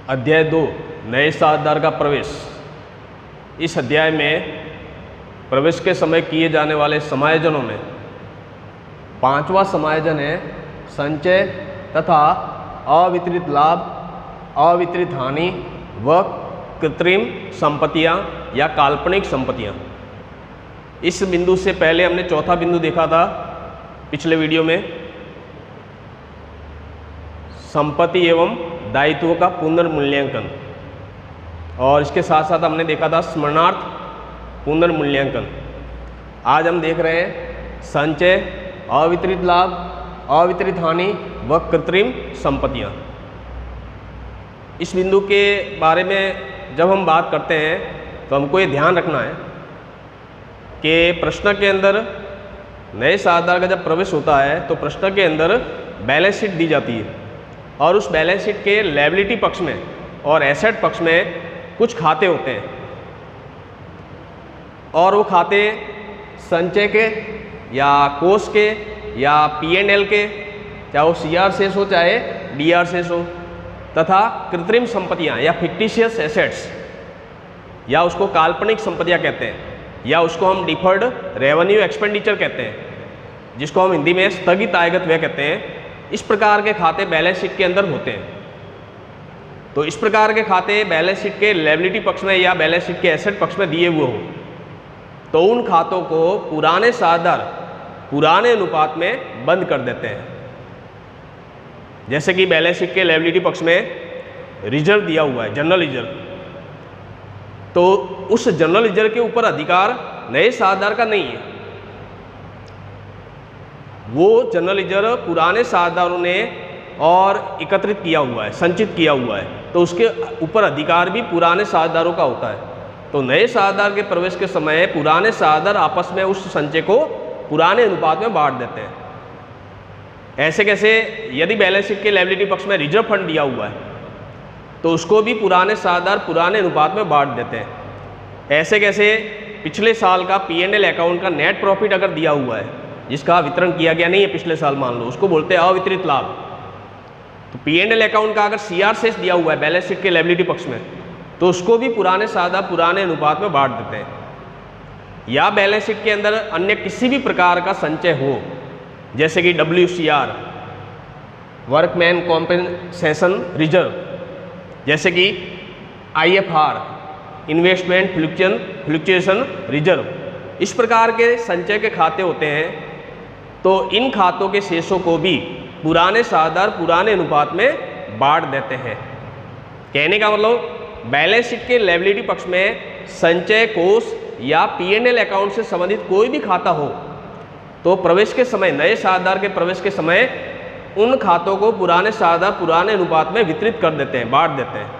अध्याय 2 नए साझेदार का प्रवेश। इस अध्याय में प्रवेश के समय किए जाने वाले समायोजनों में पांचवा समायोजन है संचय तथा अवितरित लाभ, अवितरित हानि व कृत्रिम संपत्तियां या काल्पनिक संपत्तियां। इस बिंदु से पहले हमने चौथा बिंदु देखा था पिछले वीडियो में, संपत्ति एवं दायित्वों का पुनर्मूल्यांकन, और इसके साथ साथ हमने देखा था स्मरणार्थ पुनर्मूल्यांकन। आज हम देख रहे हैं संचय, अवितरित लाभ, अवितरित हानि व कृत्रिम संपत्तियां। इस बिंदु के बारे में जब हम बात करते हैं तो हमको ये ध्यान रखना है कि प्रश्न के अंदर नए साझेदार का जब प्रवेश होता है तो प्रश्न के अंदर बैलेंस शीट दी जाती है और उस बैलेंस शीट के लायबिलिटी पक्ष में और एसेट पक्ष में कुछ खाते होते हैं और वो खाते संचय के या कोष के या P&L के, चाहे वो CR शेष हो चाहे DR शेष हो, तथा कृत्रिम संपत्तियां या फिक्टिशियस एसेट्स या उसको काल्पनिक संपत्तियां कहते हैं या उसको हम डिफर्ड रेवेन्यू एक्सपेंडिचर कहते हैं, जिसको हम हिंदी में स्थगित आयगत व्यय कहते हैं। इस प्रकार के खाते बैलेंस शीट के अंदर होते हैं। तो इस प्रकार के खाते बैलेंस शीट के लायबिलिटी पक्ष में या बैलेंस शीट के एसेट पक्ष में दिए हुए हो तो उन खातों को पुराने साझेदार पुराने अनुपात में बंद कर देते हैं। जैसे कि बैलेंस शीट के लायबिलिटी पक्ष में रिजर्व दिया हुआ है, जनरल रिजर्व, तो उस जनरल रिजर्व के ऊपर अधिकार नए साझेदार का नहीं है। वो जनरल रिजर्व पुराने साझेदारों ने और एकत्रित किया हुआ है, संचित किया हुआ है, तो उसके ऊपर अधिकार भी पुराने साझेदारों का होता है। तो नए साझेदार के प्रवेश के समय पुराने साझेदार आपस में उस संचय को पुराने अनुपात में बांट देते हैं। ऐसे कैसे? यदि बैलेंस शीट के लायबिलिटी पक्ष में रिजर्व फंड दिया हुआ है तो उसको भी पुराने साझेदार पुराने अनुपात में बांट देते हैं। ऐसे कैसे? पिछले साल का P&L अकाउंट का नेट प्रॉफिट अगर दिया हुआ है जिसका वितरण किया गया नहीं है पिछले साल, मान लो, उसको बोलते हैं अवितरित लाभ। तो P&L अकाउंट का अगर CR शेष दिया हुआ है बैलेंस शीट के लायबिलिटी पक्ष में तो उसको भी पुराने साझेदार पुराने अनुपात में बांट देते हैं। या बैलेंस शीट के अंदर अन्य किसी भी प्रकार का संचय हो, जैसे कि WCR वर्कमैन कॉम्पेंसेशन रिजर्व, जैसे कि IFR इन्वेस्टमेंट फ्लक्चुएशन रिजर्व, इस प्रकार के संचय के खाते होते हैं। तो इन खातों के शेषों को भी पुराने साझेदार पुराने अनुपात में बांट देते हैं। कहने का मतलब बैलेंस शीट के लायबिलिटी पक्ष में संचय कोष या P&L अकाउंट से संबंधित कोई भी खाता हो तो प्रवेश के समय, नए साझेदार के प्रवेश के समय उन खातों को पुराने साझेदार पुराने अनुपात में वितरित कर देते हैं, बांट देते हैं।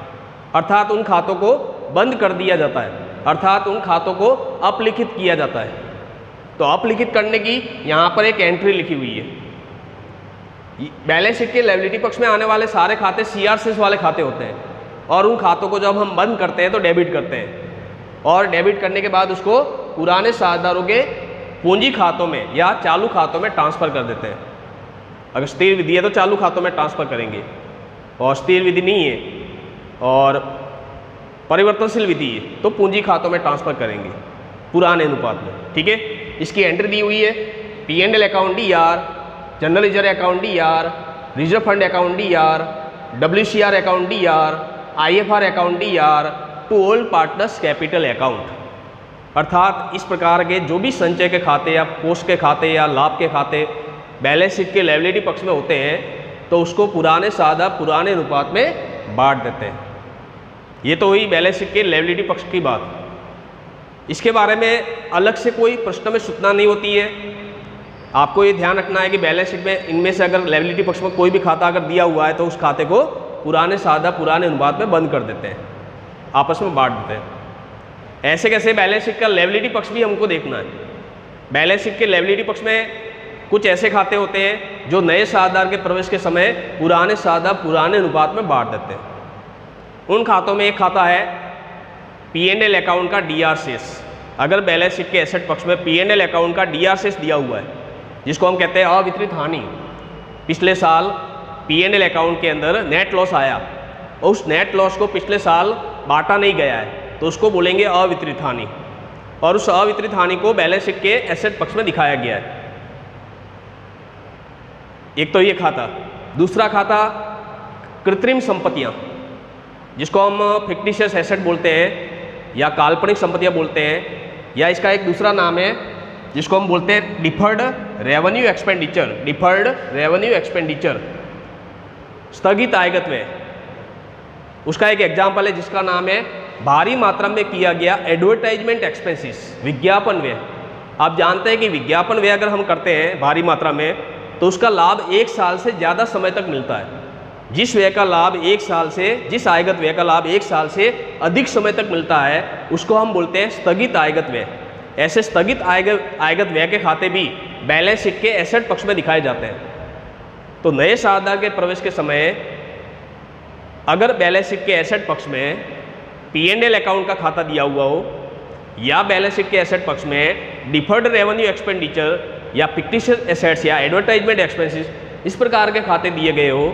अर्थात उन खातों को बंद कर दिया जाता है, अर्थात उन खातों को अपलिखित किया जाता है। तो अपलिखित करने की यहाँ पर एक एंट्री लिखी हुई है। बैलेंस शीट के लायबिलिटी पक्ष में आने वाले सारे खाते CR शेष वाले खाते होते हैं और उन खातों को जब हम बंद करते हैं तो डेबिट करते हैं और डेबिट करने के बाद उसको पुराने साझेदारों के पूंजी खातों में या चालू खातों में ट्रांसफ़र कर देते हैं। अगर स्थिर विधि है तो चालू खातों में ट्रांसफ़र करेंगे, और स्थिर विधि नहीं है और परिवर्तनशील विधि है तो पूंजी खातों में ट्रांसफ़र करेंगे पुराने अनुपात में। ठीक है, इसकी एंट्री दी हुई है P&L account DR, general reserve account DR, reserve fund account DR, WCR account DR, IFR account DR to old partners capital account. अर्थात इस प्रकार के जो भी संचय के खाते या कोष के खाते या लाभ के खाते बैलेंस शीट के लायबिलिटी पक्ष में होते हैं तो उसको पुराने साझेदार पुराने अनुपात में बांट देते हैं। ये तो हुई बैलेंस शीट के लायबिलिटी पक्ष की बात। इसके बारे में अलग से कोई प्रश्न में सूचना नहीं होती है। आपको ये ध्यान रखना है कि बैलेंस शीट में इनमें से अगर लायबिलिटी पक्ष में कोई भी खाता अगर दिया हुआ है तो उस खाते को पुराने साझेदार पुराने अनुपात में बंद कर देते हैं, आपस में बांट देते हैं। ऐसे कैसे? बैलेंस शीट का लायबिलिटी पक्ष भी हमको देखना है। बैलेंस शीट के लायबिलिटी पक्ष में कुछ ऐसे खाते होते हैं जो नए साझेदार के प्रवेश के समय पुराने साझेदार पुराने अनुपात में बांट देते हैं। उन खातों में एक खाता है P&L अकाउंट का DR शेष। अगर बैलेंस शीट के एसेट पक्ष में P&L अकाउंट का DR शेष दिया हुआ है जिसको हम कहते हैं अवितरित हानि, पिछले साल P&L अकाउंट के अंदर नेट लॉस आया और उस नेट लॉस को पिछले साल बांटा नहीं गया है, तो उसको बोलेंगे अवितरित हानि, और उस अवितरित हानि को बैलेंस शीट के एसेट पक्ष में दिखाया गया है। एक तो ये खाता। दूसरा खाता कृत्रिम संपत्तियां, जिसको हम फिक्टिशियस एसेट बोलते हैं या काल्पनिक संपत्तियां बोलते हैं, या इसका एक दूसरा नाम है जिसको हम बोलते हैं deferred revenue expenditure. Deferred revenue expenditure, स्थगित आयगत व्यय। उसका एक एग्जाम्पल है जिसका नाम है भारी मात्रा में किया गया एडवर्टाइजमेंट एक्सपेंसेस, विज्ञापन व्यय। आप जानते हैं कि विज्ञापन व्यय अगर हम करते हैं भारी मात्रा में, तो उसका लाभ 1 साल से ज़्यादा समय तक मिलता है। जिस व्यय का लाभ 1 साल से, जिस आयगत व्यय का लाभ 1 साल से अधिक समय तक मिलता है, उसको हम बोलते हैं स्थगित आयगत व्यय। ऐसे स्थगित आयगत व्यय के खाते भी बैलेंस शीट के एसेट पक्ष में दिखाए जाते हैं। तो नए साझेदार के प्रवेश के समय अगर बैलेंस शीट के एसेट पक्ष में P&L अकाउंट का खाता दिया हुआ हो, या बैलेंस शीट के एसेट पक्ष में डिफर्ड रेवेन्यू एक्सपेंडिचर या फिक्टिशियस एसेट्स या एडवर्टाइजमेंट एक्सपेंसेस, इस प्रकार के खाते दिए गए हो,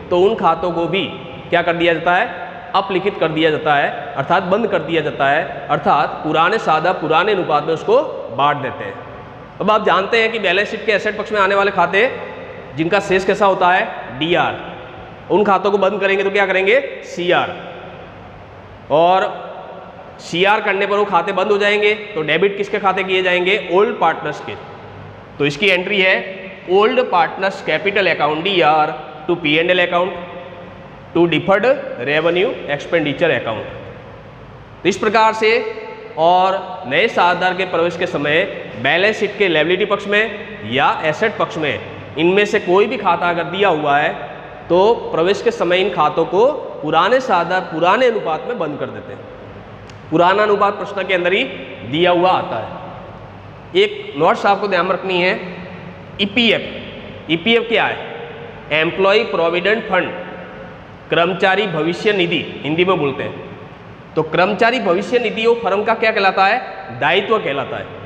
तो उन खातों को भी क्या कर दिया जाता है, अपलिखित कर दिया जाता है, अर्थात बंद कर दिया जाता है, अर्थात पुराने सादा पुराने अनुपात में उसको बांट देते हैं। अब आप जानते हैं कि बैलेंस शीट के एसेट पक्ष में आने वाले खाते जिनका शेष कैसा होता है, DR, उन खातों को बंद करेंगे तो क्या करेंगे, CR, और CR करने पर वो खाते बंद हो जाएंगे, तो डेबिट किसके खाते किए जाएंगे, ओल्ड पार्टनर्स के। तो इसकी एंट्री है old partners capital account DR to P&L account to deferred revenue expenditure account. तो इस प्रकार से और नए साझेदार के प्रवेश के समय बैलेंस शीट के लायबिलिटी पक्ष में या एसेट पक्ष में इनमें से कोई भी खाता अगर दिया हुआ है, तो प्रवेश के समय इन खातों को पुराने साझेदार पुराने अनुपात में बंद कर देते हैं। पुराना अनुपात प्रश्न के अंदर ही दिया हुआ आता है। एक नोट्स आपको ध्यान रखनी है, EPF क्या है, एम्प्लॉय प्रोविडेंट फंड, कर्मचारी भविष्य निधि हिंदी में बोलते हैं। तो कर्मचारी भविष्य निधि वो फर्म का क्या कहलाता है, दायित्व कहलाता है।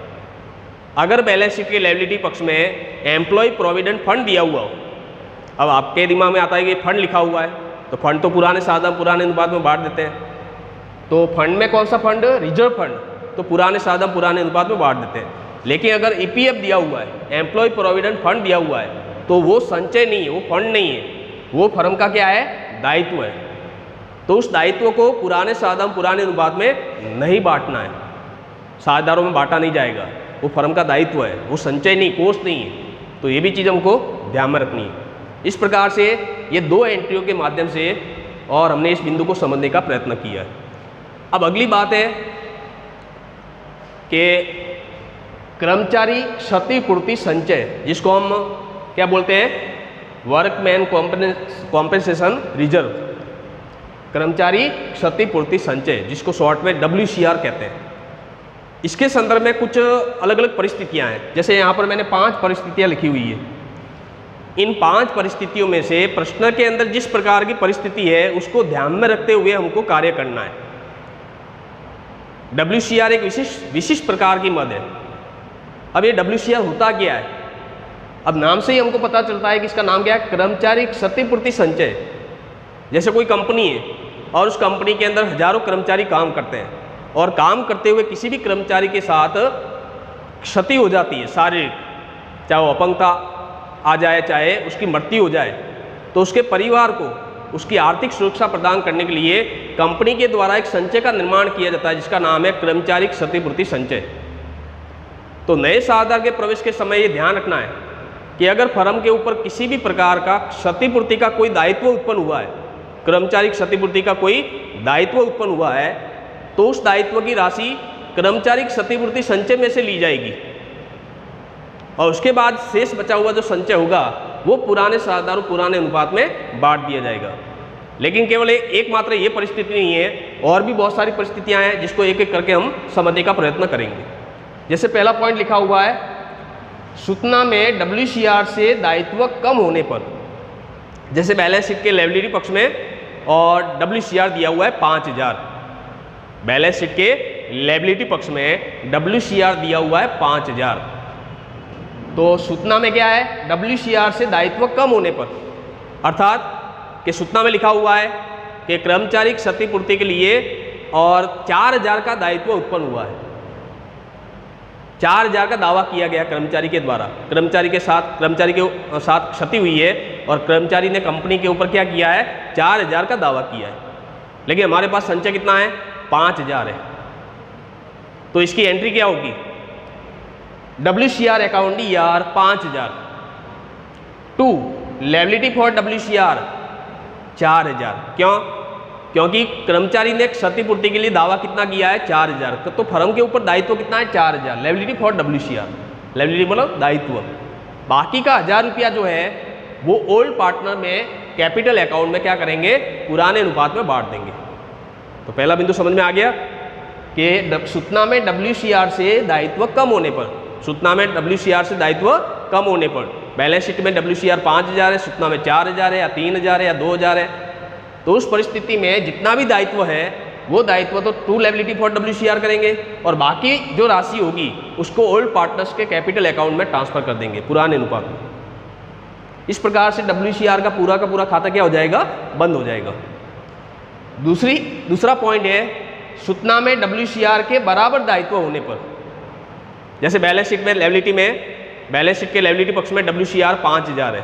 अगर बैलेंस शीट के लायबिलिटी पक्ष में एम्प्लॉय प्रोविडेंट फंड दिया हुआ हो, अब आपके दिमाग में आता है कि फंड लिखा हुआ है, तो फंड तो पुराने साधन पुराने अनुपात में बांट देते हैं। तो फंड में कौन सा फंड, रिजर्व फंड, तो पुराने साधन पुराने अनुपात में बांट देते हैं। लेकिन अगर EPF दिया हुआ है, एम्प्लॉय प्रोविडेंट फंड दिया हुआ है, तो वो संचय नहीं है, वो फंड नहीं है, वो फर्म का क्या है, दायित्व है। तो उस दायित्व को पुराने साधन पुराने अनुपात में नहीं बांटना है, साझेदारों में बांटा नहीं जाएगा, वो फर्म का दायित्व है, वो संचय नहीं, कोष नहीं है। तो ये भी चीज़ हमको ध्यान में रखनी है। इस प्रकार से ये 2 एंट्रियों के माध्यम से और हमने इस बिंदु को समझने का प्रयत्न किया है। अब अगली बात है कि कर्मचारी क्षतिपूर्ति संचय, जिसको हम क्या बोलते हैं, वर्कमैन कॉम्पेंसेशन रिजर्व, कर्मचारी क्षतिपूर्ति संचय, जिसको शॉर्ट में WCR कहते हैं। इसके संदर्भ में कुछ अलग अलग परिस्थितियां हैं। जैसे यहाँ पर मैंने 5 परिस्थितियां लिखी हुई है। इन 5 परिस्थितियों में से प्रश्न के अंदर जिस प्रकार की परिस्थिति है उसको ध्यान में रखते हुए हमको कार्य करना है। WCR एक विशिष्ट प्रकार की मद है। अब ये WCR होता क्या है, अब नाम से ही हमको पता चलता है कि इसका नाम क्या है, कर्मचारी क्षतिपूर्ति संचय। जैसे कोई कंपनी है और उस कंपनी के अंदर हजारों कर्मचारी काम करते हैं, और काम करते हुए किसी भी कर्मचारी के साथ क्षति हो जाती है शारीरिक, चाहे वो अपंगता आ जाए, चाहे उसकी मृत्यु हो जाए, तो उसके परिवार को उसकी आर्थिक सुरक्षा प्रदान करने के लिए कंपनी के द्वारा एक संचय का निर्माण किया जाता है, जिसका नाम है कर्मचारी क्षतिपूर्ति संचय। तो नए साझेदार के प्रवेश के समय ये ध्यान रखना है कि अगर फर्म के ऊपर किसी भी प्रकार का क्षतिपूर्ति का कोई दायित्व उत्पन्न हुआ है, कर्मचारी क्षतिपूर्ति का कोई दायित्व उत्पन्न हुआ है, तो उस दायित्व की राशि कर्मचारी क्षतिपूर्ति संचय में से ली जाएगी, और उसके बाद शेष बचा हुआ जो संचय होगा वो पुराने साझेदारों पुराने अनुपात में बांट दिया जाएगा। लेकिन केवल एकमात्र ये परिस्थिति नहीं है, और भी बहुत सारी परिस्थितियां हैं जिसको एक एक करके हम समझने का प्रयत्न करेंगे। जैसे पहला पॉइंट लिखा हुआ है, सूचना में WCR से दायित्व कम होने पर, जैसे बैलेंस शीट के लायबिलिटी पक्ष में और WCR दिया हुआ है 5000, बैलेंस शीट के लायबिलिटी पक्ष में WCR दिया हुआ है 5000, तो सूचना में क्या है, WCR से दायित्व कम होने पर, अर्थात कि सूचना में लिखा हुआ है कि कर्मचारी क्षतिपूर्ति के लिए और 4000 का दायित्व उत्पन्न हुआ है। 4000 का दावा किया गया कर्मचारी के द्वारा, कर्मचारी के साथ क्षति हुई है और कर्मचारी ने कंपनी के ऊपर क्या किया है, 4000 का दावा किया है। लेकिन हमारे पास संचय कितना है, 5000 है। तो इसकी एंट्री क्या होगी, WCR account ER 5000 to liability for WCR 4000। क्यों? क्योंकि कर्मचारी ने क्षतिपूर्ति के लिए दावा कितना किया है, 4000। तो फर्म के ऊपर दायित्व कितना है, 4000। लायबिलिटी फॉर WCR, लायबिलिटी मतलब दायित्व। बाकी का 1000 रुपया जो है वो ओल्ड पार्टनर में कैपिटल अकाउंट में क्या करेंगे, पुराने अनुपात में बांट देंगे। तो पहला बिंदु समझ में आ गया कि सूचना में WCR से दायित्व कम होने पर, सूचना में WCR से दायित्व कम होने पर, बैलेंस शीट में WCR 5000 है, सूचना में 4000 है या 3000 है या 2000 है, तो उस परिस्थिति में जितना भी दायित्व है वो दायित्व तो टू लायबिलिटी फॉर WCR करेंगे और बाकी जो राशि होगी उसको ओल्ड पार्टनर्स के कैपिटल अकाउंट में ट्रांसफर कर देंगे पुराने अनुपात में। इस प्रकार से WCR का पूरा खाता क्या हो जाएगा, बंद हो जाएगा। दूसरा पॉइंट है, सूचना में WCR के बराबर दायित्व होने पर, जैसे बैलेंस शीट में लायबिलिटी में, बैलेंस शीट के लायबिलिटी पक्ष में WCR 5000 है,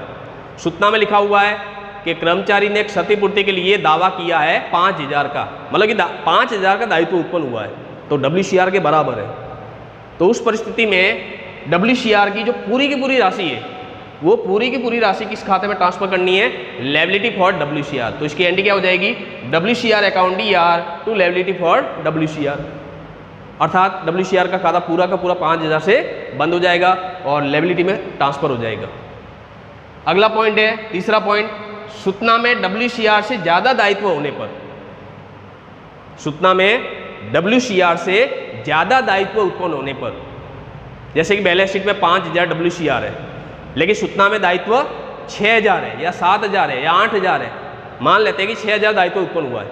सूचना में लिखा हुआ है कि कर्मचारी ने क्षतिपूर्ति के लिए दावा किया है 5000 का, मतलब कि 5000 का दायित्व उत्पन्न हुआ है, तो WCR के बराबर है। तो उस परिस्थिति में WCR की जो पूरी की पूरी राशि है वो पूरी की पूरी राशि किस खाते में ट्रांसफर करनी है, लायबिलिटी फॉर WCR। तो इसकी एंट्री क्या हो जाएगी, WCR account ER to liability for WCR, अर्थात WCR का खाता पूरा का पूरा 5000 से बंद हो जाएगा और लायबिलिटी में ट्रांसफर हो जाएगा। अगला पॉइंट है, तीसरा पॉइंट, सूचना में WCR से ज्यादा दायित्व होने पर, सूचना में WCR से ज्यादा दायित्व उत्पन्न होने पर, जैसे कि बैलेंस शीट में 5000 WCR है लेकिन सूचना में दायित्व 6000 है या 7000 है या 8000 है, मान लेते हैं कि 6000 दायित्व उत्पन्न हुआ है,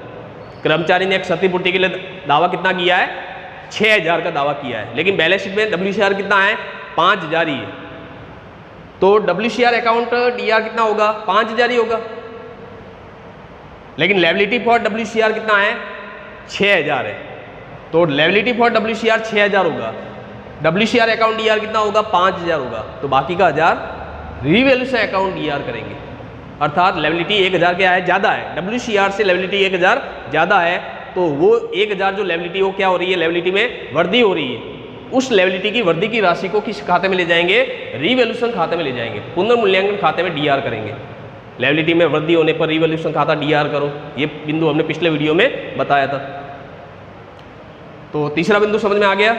कर्मचारी ने क्षतिपूर्ति के लिए दावा कितना किया है, 6000 का दावा किया है, लेकिन बैलेंस शीट में WCR कितना है, 5000 ही है, तो WCR अकाउंट DR कितना होगा, 5000 ही होगा। लेकिन लायबिलिटी फॉर WCR कितना है, 6000 है, तो लायबिलिटी फॉर WCR 6000 होगा, WCR अकाउंट DR कितना होगा, 5000 होगा, तो बाकी का 1000 रिवैल्यूएशन अकाउंट DR करेंगे, अर्थात लायबिलिटी 1000 क्या है, ज़्यादा है, WCR से लायबिलिटी 1000 ज़्यादा है, तो वो 1000 जो लायबिलिटी वो क्या हो रही है, लायबिलिटी में वृद्धि हो रही है, उस लायबिलिटी की वृद्धि की राशि को किस खाते में ले जाएंगे, रिवैल्यूएशन खाते में ले जाएंगे, पुनर्मूल्यांकन खाते में DR करेंगे। लायबिलिटी में वृद्धि होने पर रिवैल्यूएशन खाता DR करो, ये बिंदु हमने पिछले वीडियो में बताया था। तो तीसरा बिंदु समझ में आ गया।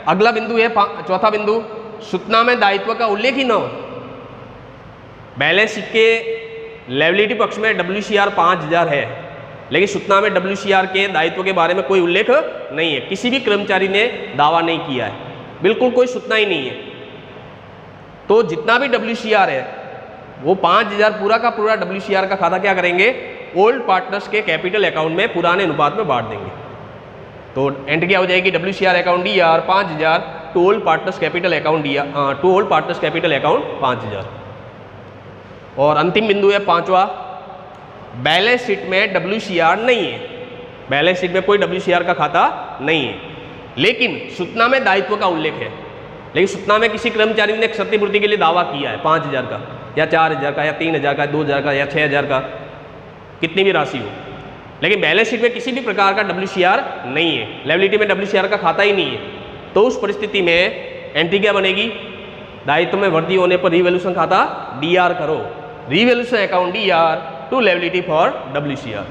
अगला बिंदु है चौथा बिंदु, सूचना में दायित्व का उल्लेख ही न हो, बैलेंस शीट के लायबिलिटी पक्ष में WCR 5000 है लेकिन सूचना में WCR के दायित्व के बारे में कोई उल्लेख नहीं है, किसी भी कर्मचारी ने दावा नहीं किया है, बिल्कुल कोई सूचना ही नहीं है, तो जितना भी WCR है वो 5000 पूरा का पूरा WCR का खाता क्या करेंगे, ओल्ड पार्टनर्स के कैपिटल अकाउंट में पुराने अनुपात में बांट देंगे। तो एंट्री क्या हो जाएगी, WCR account ER 5000 to old partners capital account to old partners capital account 5000। और अंतिम बिंदु है पांचवा, बैलेंस शीट में WCR नहीं है, बैलेंस शीट में कोई WCR का खाता नहीं है लेकिन सूचना में दायित्व का उल्लेख है, लेकिन सूचना में किसी कर्मचारी ने क्षतिपूर्ति के लिए दावा किया है 5000 का या 4000 का या 3000 का 2000 का या 6000 का, कितनी भी राशि हो, लेकिन बैलेंस शीट में किसी भी प्रकार का WCR नहीं है, लायबिलिटी में WCR का खाता ही नहीं है, तो उस परिस्थिति में एंट्री क्या बनेगी, दायित्व में वृद्धि होने पर रिवैल्यूएशन खाता DR करो, revaluation account DR to liability for WCR।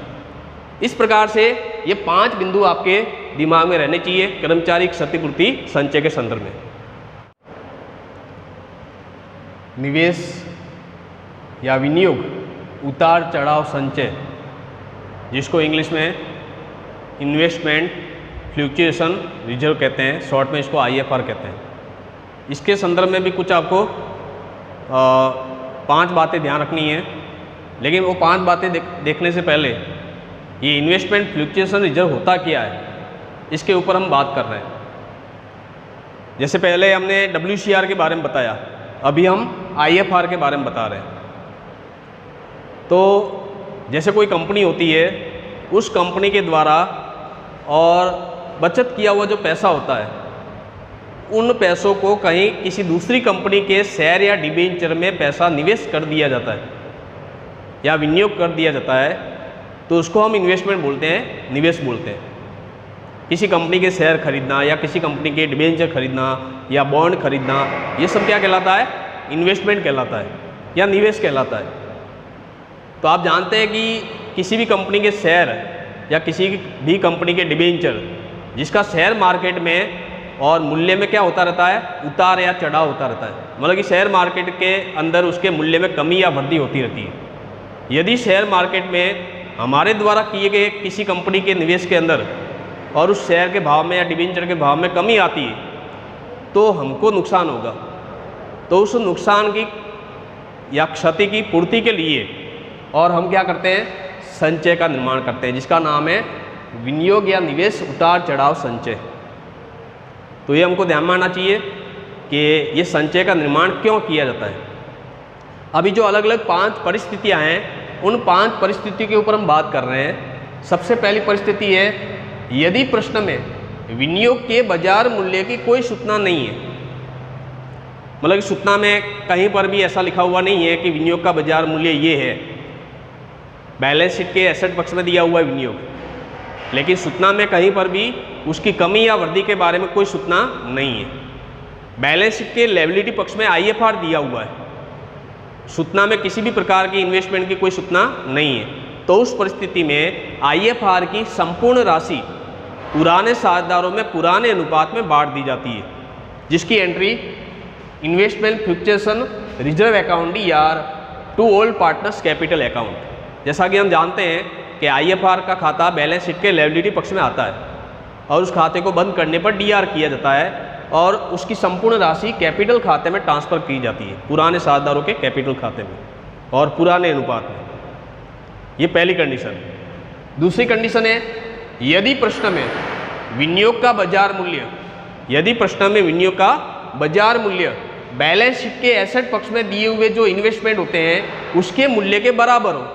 इस प्रकार से ये 5 बिंदु आपके दिमाग में रहने चाहिए कर्मचारी क्षतिपूर्ति संचय के संदर्भ में। निवेश या विनियोग उतार चढ़ाव संचय, जिसको इंग्लिश में इन्वेस्टमेंट फ्लक्चुएशन रिजर्व कहते हैं, शॉर्ट में इसको IFR कहते हैं, इसके संदर्भ में भी कुछ आपको 5 बातें ध्यान रखनी है। लेकिन वो 5 बातें देखने से पहले ये इन्वेस्टमेंट फ्लक्चुएशन रिजर्व होता क्या है, इसके ऊपर हम बात कर रहे हैं। जैसे पहले हमने WCR के बारे में बताया, अभी हम IFR के बारे में बता रहे हैं। तो जैसे कोई कंपनी होती है उस कंपनी के द्वारा और बचत किया हुआ जो पैसा होता है उन पैसों को कहीं किसी दूसरी कंपनी के शेयर या डिबेंचर में पैसा निवेश कर दिया जाता है या विनियोग कर दिया जाता है, तो उसको हम इन्वेस्टमेंट बोलते हैं, निवेश बोलते हैं। किसी कंपनी के शेयर खरीदना या किसी कंपनी के डिबेंचर खरीदना या बॉन्ड खरीदना, ये सब क्या कहलाता है? इन्वेस्टमेंट कहलाता है या निवेश कहलाता है। तो आप जानते हैं कि किसी भी कंपनी के शेयर या किसी भी कंपनी के डिबेंचर जिसका शेयर मार्केट में और मूल्य में क्या होता रहता है? उतार या चढ़ाव होता रहता है। मतलब कि शेयर मार्केट के अंदर उसके मूल्य में कमी या वृद्धि होती रहती है। यदि शेयर मार्केट में हमारे द्वारा किए गए किसी कंपनी के निवेश के अंदर और उस शेयर के भाव में या डिबेंचर के भाव में कमी आती है तो हमको नुकसान होगा। तो उस नुकसान की या क्षति की पूर्ति के लिए और हम क्या करते हैं? संचय का निर्माण करते हैं, जिसका नाम है विनियोग या निवेश उतार चढ़ाव संचय। तो ये हमको ध्यान में आना चाहिए कि ये संचय का निर्माण क्यों किया जाता है। अभी जो अलग अलग 5 परिस्थितियां हैं, उन 5 परिस्थितियों के ऊपर हम बात कर रहे हैं। सबसे पहली परिस्थिति है, यदि प्रश्न में विनियोग के बाजार मूल्य की कोई सूचना नहीं है, मतलब कि सूचना में कहीं पर भी ऐसा लिखा हुआ नहीं है कि विनियोग का बाजार मूल्य ये है। बैलेंस शीट के एसेट पक्ष में दिया हुआ है विनियोग, लेकिन सूचना में कहीं पर भी उसकी कमी या वृद्धि के बारे में कोई सूचना नहीं है। बैलेंस शीट के लायबिलिटी पक्ष में IFR दिया हुआ है, सूचना में किसी भी प्रकार की इन्वेस्टमेंट की कोई सूचना नहीं है। तो उस परिस्थिति में IFR की संपूर्ण राशि पुराने साझेदारों में पुराने अनुपात में बांट दी जाती है, जिसकी entry investment fluctuation reserve account या to old partners capital account. जैसा कि हम जानते हैं कि IFR का खाता बैलेंस शीट के लायबिलिटी पक्ष में आता है और उस खाते को बंद करने पर DR किया जाता है और उसकी संपूर्ण राशि कैपिटल खाते में ट्रांसफ़र की जाती है, पुराने साझेदारों के कैपिटल खाते में और पुराने अनुपात में। ये पहली कंडीशन। दूसरी कंडीशन है, यदि प्रश्न में विनियोग का बाजार मूल्य, यदि प्रश्न में विनियोग का बाजार मूल्य बैलेंस शीट के एसेट पक्ष में दिए हुए जो इन्वेस्टमेंट होते हैं उसके मूल्य के बराबर हो।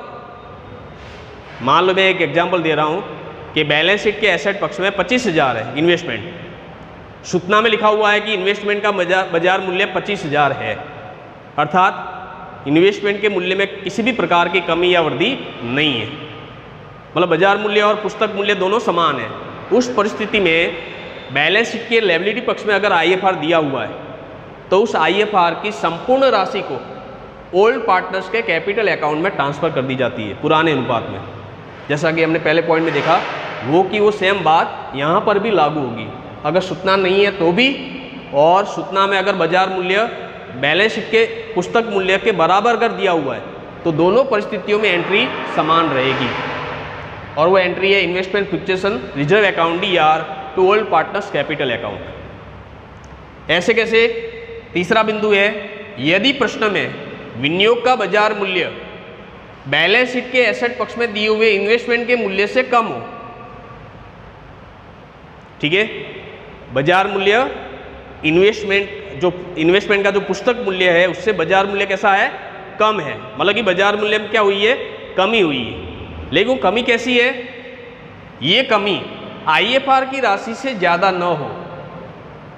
मान लो मैं एक एग्जांपल दे रहा हूँ कि बैलेंस शीट के एसेट पक्ष में 25,000 है इन्वेस्टमेंट, सूचना में लिखा हुआ है कि इन्वेस्टमेंट का बाजार मूल्य 25,000 है, अर्थात इन्वेस्टमेंट के मूल्य में किसी भी प्रकार की कमी या वृद्धि नहीं है, मतलब बाजार मूल्य और पुस्तक मूल्य दोनों समान है। उस परिस्थिति में बैलेंस शीट के लायबिलिटी पक्ष में अगर IFR दिया हुआ है तो उस IFR की संपूर्ण राशि को ओल्ड पार्टनर्स के कैपिटल अकाउंट में ट्रांसफ़र कर दी जाती है पुराने अनुपात में। जैसा कि हमने पहले पॉइंट में देखा वो सेम बात यहाँ पर भी लागू होगी। अगर सूचना नहीं है तो भी, और सूचना में अगर बाजार मूल्य बैलेंस शीट के पुस्तक मूल्य के बराबर अगर दिया हुआ है तो दोनों परिस्थितियों में एंट्री समान रहेगी, और वो एंट्री है इन्वेस्टमेंट फ्लक्चुएशन रिजर्व अकाउंट या to old partners capital account. ऐसे कैसे? तीसरा बिंदु है, यदि प्रश्न में विनियोग का बाजार मूल्य बैलेंस शीट के एसेट पक्ष में दिए हुए इन्वेस्टमेंट के मूल्य से कम हो। ठीक है, बाजार मूल्य इन्वेस्टमेंट का जो पुस्तक मूल्य है उससे बाजार मूल्य कैसा है? कम है, मतलब कि बाजार मूल्य में क्या हुई है? कमी हुई है। लेकिन कमी कैसी है? ये कमी IFR की राशि से ज़्यादा न हो।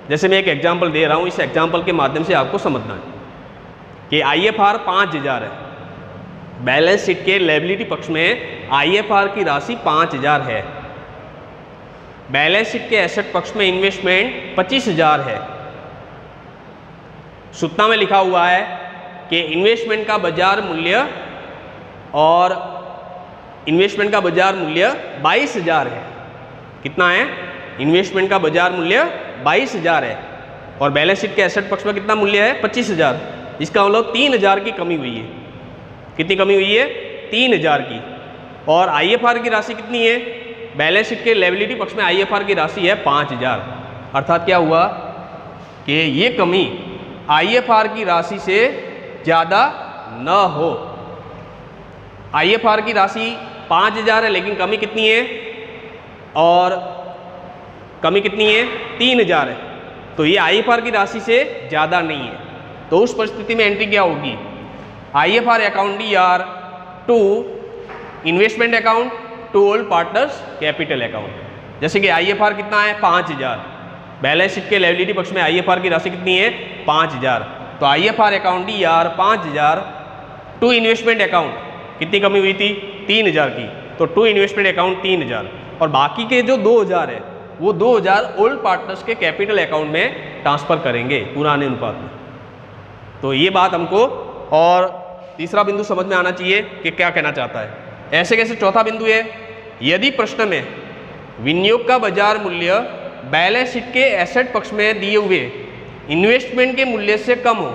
जैसे मैं एक एग्जांपल दे रहा हूँ, इस एग्जांपल के माध्यम से आपको समझना है कि IFR 5,000 है, बैलेंस शीट के लायबिलिटी पक्ष में IFR की राशि 5,000 है, बैलेंस शीट के एसेट पक्ष में इन्वेस्टमेंट 25,000 है। सूचना में लिखा हुआ है कि इन्वेस्टमेंट का बाजार मूल्य और इन्वेस्टमेंट का बाजार मूल्य 22,000 है। कितना है? इन्वेस्टमेंट का बाजार मूल्य 22,000 है और बैलेंस शीट के एसेट पक्ष में कितना मूल्य है? 25,000। इसका मतलब 3,000 की कमी हुई है। कितनी कमी हुई है? 3,000 की। और IFR की राशि कितनी है? बैलेंस शीट के लायबिलिटी पक्ष में IFR की राशि है 5,000। अर्थात क्या हुआ कि ये कमी IFR की राशि से ज़्यादा न हो। IFR की राशि 5,000 है लेकिन कमी कितनी है? और कमी कितनी है? 3,000 है। तो ये IFR की राशि से ज़्यादा नहीं है। तो उस परिस्थिति में एंट्री क्या होगी? IFR account DR to investment account to old partners capital account. जैसे कि IFR कितना है 5000, बैलेंस शीट के लायबिलिटी पक्ष में IFR की राशि कितनी है 5000, तो IFR account DR 5000 to investment account कितनी कमी हुई थी 3000 की, तो टू इन्वेस्टमेंट अकाउंट 3000, और बाकी के जो 2000 है वो 2000 ओल्ड पार्टनर्स के कैपिटल अकाउंट में ट्रांसफर करेंगे पुराने अनुपात में। तो ये बात हमको, और तीसरा बिंदु समझ में आना चाहिए कि क्या कहना चाहता है। ऐसे कैसे चौथा बिंदु है, यदि प्रश्न में विनियोग का बाजार मूल्य बैलेंस शीट के एसेट पक्ष में दिए हुए इन्वेस्टमेंट के मूल्य से कम हो,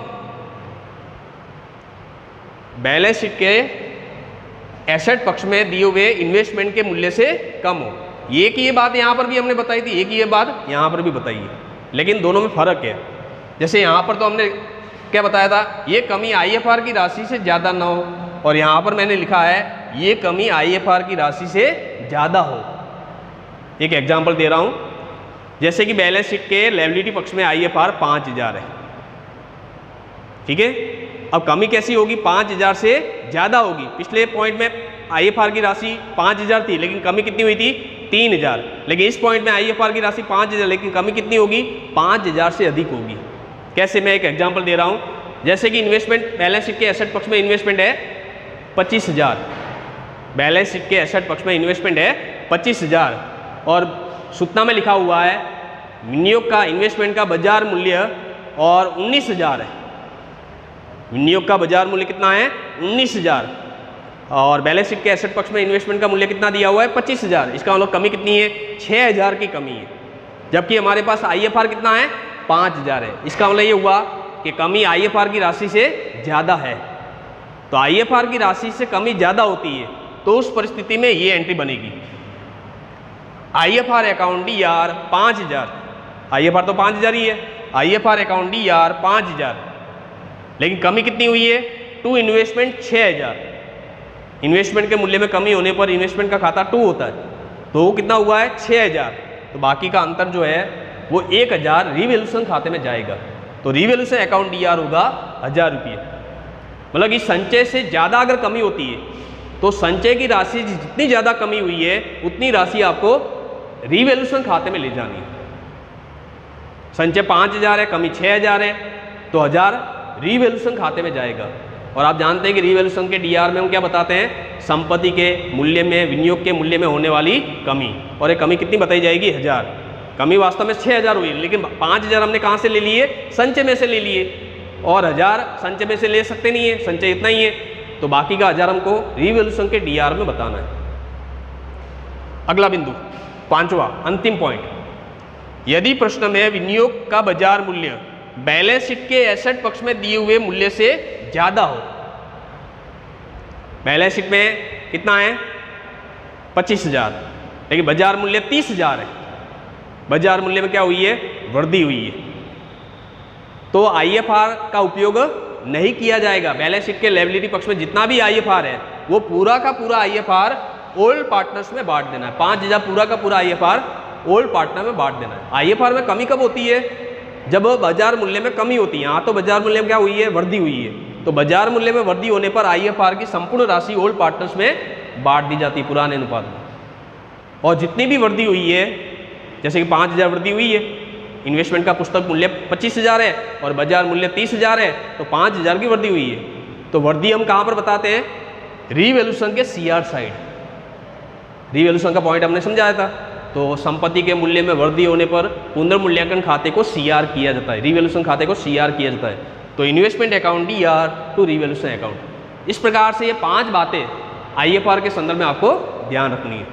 बैलेंस शीट के एसेट पक्ष में दिए हुए इन्वेस्टमेंट के मूल्य से कम हो, ये की ये बात यहाँ पर भी हमने बताई थी, ये की ये बात यहाँ पर भी बताई है, लेकिन दोनों में फर्क है। जैसे यहाँ पर तो हमने क्या बताया था, ये कमी IFR की राशि से ज़्यादा ना हो, और यहाँ पर मैंने लिखा है ये कमी IFR की राशि से ज़्यादा हो। एक एग्जाम्पल दे रहा हूँ, जैसे कि बैलेंस शीट के लायबिलिटी पक्ष में IFR 5000 है, ठीक है। अब कमी कैसी होगी, 5000 से ज़्यादा होगी। पिछले पॉइंट में IFR की राशि 5000 थी, लेकिन कमी कितनी हुई थी 3000, लेकिन इस पॉइंट में IFR की राशि 5000, लेकिन कमी कितनी होगी 5000 से अधिक होगी। कैसे, मैं एक एग्जांपल दे रहा हूँ, जैसे कि इन्वेस्टमेंट बैलेंस शीट के एसेट पक्ष में इन्वेस्टमेंट है 25000, बैलेंस शीट के एसेट पक्ष में इन्वेस्टमेंट है 25000, और सूचना में लिखा हुआ है विनियोग का इन्वेस्टमेंट का बाजार मूल्य और 19000 है। विनियोग का बाजार मूल्य कितना है 19000, और बैलेंस शीट के एसेट पक्ष में इन्वेस्टमेंट का मूल्य कितना दिया हुआ है 25000। इसका मतलब कमी कितनी है 6000 की कमी है, जबकि हमारे पास IFR कितना है 5000 है। इसका मतलब ये हुआ कि कमी IFR की राशि से ज़्यादा है। तो IFR की राशि से कमी ज़्यादा होती है, तो उस परिस्थिति में ये एंट्री बनेगी, IFR अकाउंट DR 5000, IFR तो 5000 ही है, IFR अकाउंट DR 5000, लेकिन कमी कितनी हुई है टू इन्वेस्टमेंट 6000। इन्वेस्टमेंट के मूल्य में कमी होने पर इन्वेस्टमेंट का खाता 2 होता है, तो वो कितना हुआ है 6000, तो बाकी का अंतर जो है वो 1000 रिवैल्यूएशन खाते में जाएगा। तो रिवैल्यूएशन अकाउंट DR होगा 1000 रुपये। मतलब कि संचय से ज़्यादा अगर कमी होती है तो संचय की राशि जितनी ज़्यादा कमी हुई है उतनी राशि आपको रिवैल्यूएशन खाते में ले जानी है। संचय 5000 है, कमी 6000 है, तो 1000 रिवैल्यूएशन खाते में जाएगा। और आप जानते हैं कि रिवैल्यूएशन के DR में हम क्या बताते हैं, संपत्ति के मूल्य में, विनियोग के मूल्य में होने वाली कमी, और ये कमी कितनी बताई जाएगी 1000। कमी वास्तव में 6000 हुई, लेकिन 5000 हमने कहाँ से ले लिए, संचय में से ले लिए, और 1000 संचय में से ले सकते नहीं है, संचय इतना ही है, तो बाकी का 1000 हमको रिवैल्यूएशन के DR में बताना है। अगला बिंदु, पांचवा अंतिम पॉइंट, यदि प्रश्न में विनियोग का बाजार मूल्य बैलेंस शीट के एसेट पक्ष में दिए हुए मूल्य से ज़्यादा हो, बैलेंस शीट में कितना है 25000, लेकिन बाजार मूल्य 30000 है, बाजार मूल्य में क्या हुई है वृद्धि हुई है, तो IFR का उपयोग नहीं किया जाएगा। बैलेंस शीट के लायबिलिटी पक्ष में जितना भी IFR है वो पूरा का पूरा IFR ओल्ड पार्टनर्स में बांट देना है। 5000 पूरा का पूरा IFR ओल्ड पार्टनर में बांट देना है। IFR में कमी कब होती है, जब बाजार मूल्य में कमी होती है। यहाँ तो बाजार मूल्य में क्या हुई है, वृद्धि हुई है, तो बाजार मूल्य में वृद्धि होने पर IFR की संपूर्ण राशि ओल्ड पार्टनर्स में बांट दी जाती है पुराने अनुपात में। और जितनी भी वृद्धि हुई है, जैसे कि 5000 वृद्धि हुई है, इन्वेस्टमेंट का पुस्तक मूल्य 25000 है और बाजार मूल्य 30000 है, तो 5000 की वृद्धि हुई है। तो वृद्धि हम कहाँ पर बताते हैं, रिवैल्यूएशन के CR साइड। रिवैल्यूएशन का पॉइंट हमने समझाया था। तो संपत्ति के मूल्य में वृद्धि होने पर पुनर्मूल्यांकन खाते को CR किया जाता है, रिवैल्यूएशन खाते को CR किया जाता है। तो investment account DR to revaluation account. इस प्रकार से ये 5 बातें IFR के संदर्भ में आपको ध्यान रखनी है।